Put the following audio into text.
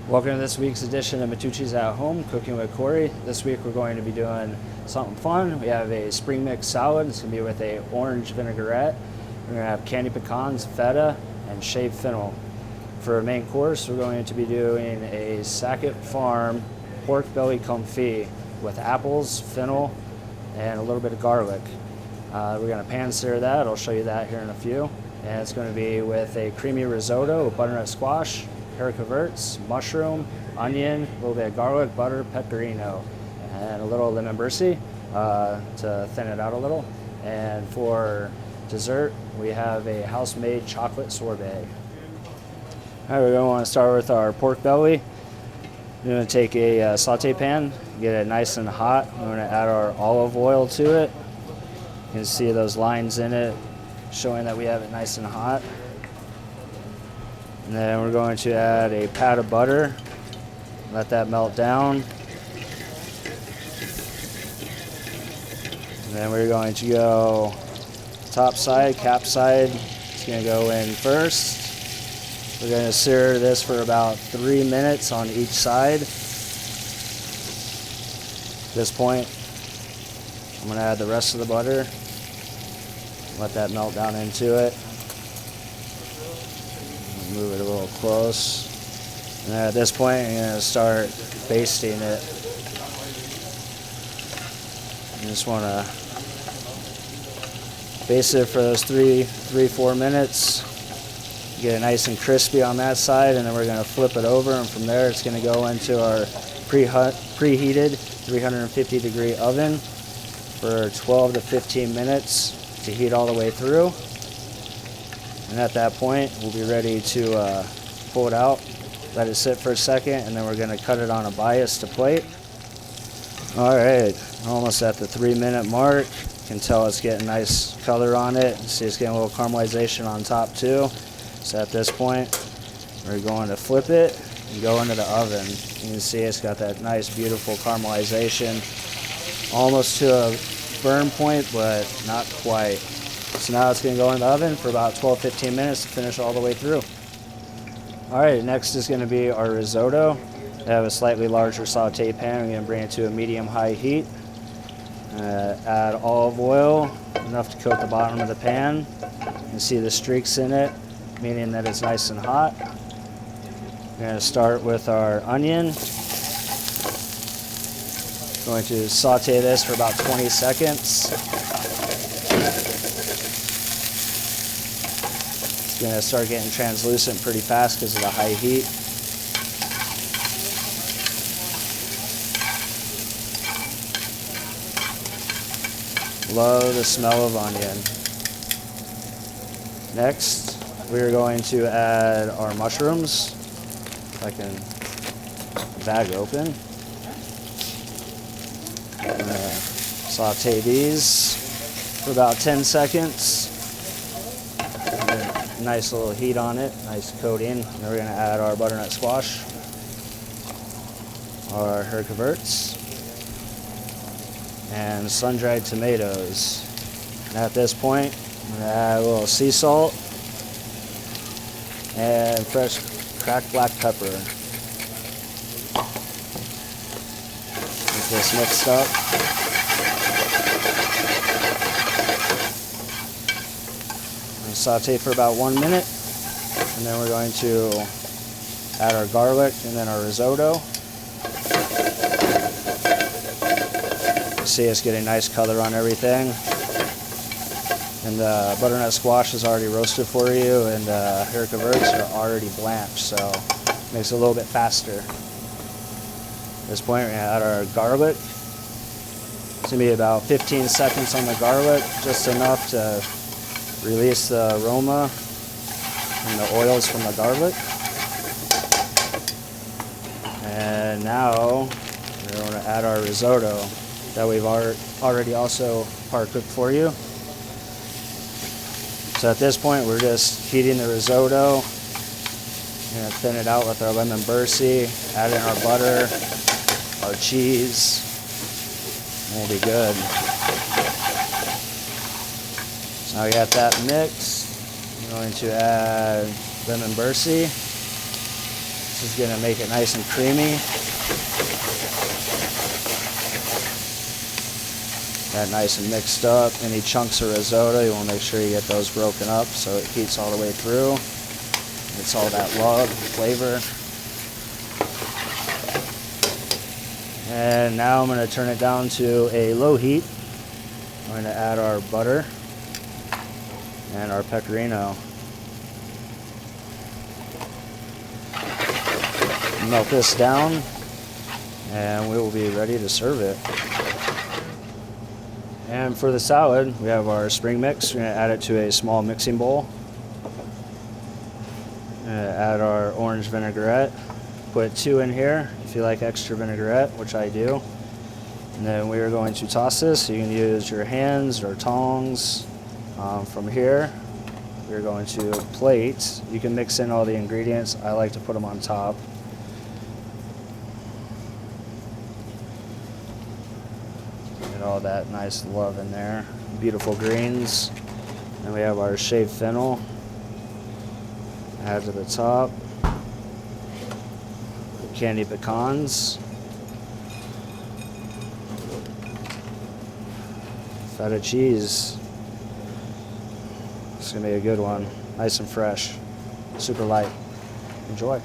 Welcome to this week's edition of Matucci's at Home, Cooking with Corey. This week we're going to be doing something fun. We have a spring mix salad. It's going to be with a orange vinaigrette. We're going to have candy pecans, feta, and shaved fennel. For a main course, we're going to be doing a Sackett Farm pork belly confit with apples, fennel, and a little bit of garlic. We're going to pan sear that. I'll show you that here in a few. And it's going to be with a creamy risotto with butternut squash, haricots, mushroom, onion, a little bit of garlic, butter, pecorino, and a little lemon brisket to thin it out a little. And for dessert, we have a house-made chocolate sorbet. All right, we're going to want to start with our pork belly. We're going to take a saute pan, get it nice and hot. We're going to add our olive oil to it. You can see those lines in it showing that we have it nice and hot. And then we're going to add a pat of butter, let that melt down. And then we're going to go top side, cap side. It's going to go in first. We're going to sear this for about 3 minutes on each side. At this point, I'm going to add the rest of the butter. Let that melt down into it. Move it a little close. And at this point, I'm going to start basting it. You just want to baste it for those 4 minutes. Get it nice and crispy on that side, and then we're going to flip it over, and from there it's going to go into our preheated 350-degree oven for 12 to 15 minutes to heat all the way through. And at that point, we'll be ready to pull it out, let it sit for a second, and then we're going to cut it on a bias to plate. All right, almost at the 3-minute mark. You can tell it's getting nice color on it. See, it's getting a little caramelization on top too. So at this point, we're going to flip it and go into the oven. You can see it's got that nice, beautiful caramelization, almost to a burn point, but not quite. So now it's going to go in the oven for about 12-15 minutes to finish all the way through. All right, next is going to be our risotto. I have a slightly larger saute pan. I'm going to bring it to a medium-high heat. Add olive oil, enough to coat the bottom of the pan. You can see the streaks in it, meaning that it's nice and hot. We're going to start with our onion. Going to saute this for about 20 seconds. It's going to start getting translucent pretty fast because of the high heat. Love the smell of onion. Next, we're going to add our mushrooms. If I can bag open. Saute these for about 10 seconds. Nice little heat on it, nice coating. And then we're going to add our butternut squash, our haricots, and sun-dried tomatoes. And at this point, I'm going to add a little sea salt and fresh cracked black pepper. Get this mixed up. Saute for about 1 minute, and then we're going to add our garlic and then our risotto. You see it's getting nice color on everything, and the butternut squash is already roasted for you, and the haricots are already blanched, so it makes it a little bit faster. At this point, we're going to add our garlic. It's going to be about 15 seconds on the garlic, just enough to release the aroma and the oils from the garlic. And now we're going to add our risotto that we've already also part cooked for you. So at this point, we're just heating the risotto. We're going to thin it out with our lemon brisket, add in our butter, our cheese, and we'll be good. Now we got that mixed. I'm going to add lemon brisket. is going to make it nice and creamy. That nice and mixed up. Any chunks of risotto, you want to make sure you get those broken up so it heats all the way through. It's all that love, flavor. And now I'm going to turn it down to a low heat. I'm going to add our butter and our pecorino. Melt this down and we will be ready to serve it. And for the salad, we have our spring mix. We're going to add it to a small mixing bowl. Add our orange vinaigrette. Put 2 in here if you like extra vinaigrette, which I do. And then we are going to toss this. You can use your hands or tongs. From here, we're going to plate. You can mix in all the ingredients. I like to put them on top. Get all that nice love in there. Beautiful greens. And we have our shaved fennel. Add to the top. Candy pecans. Feta cheese. It's gonna be a good one. Nice and fresh. Super light. Enjoy.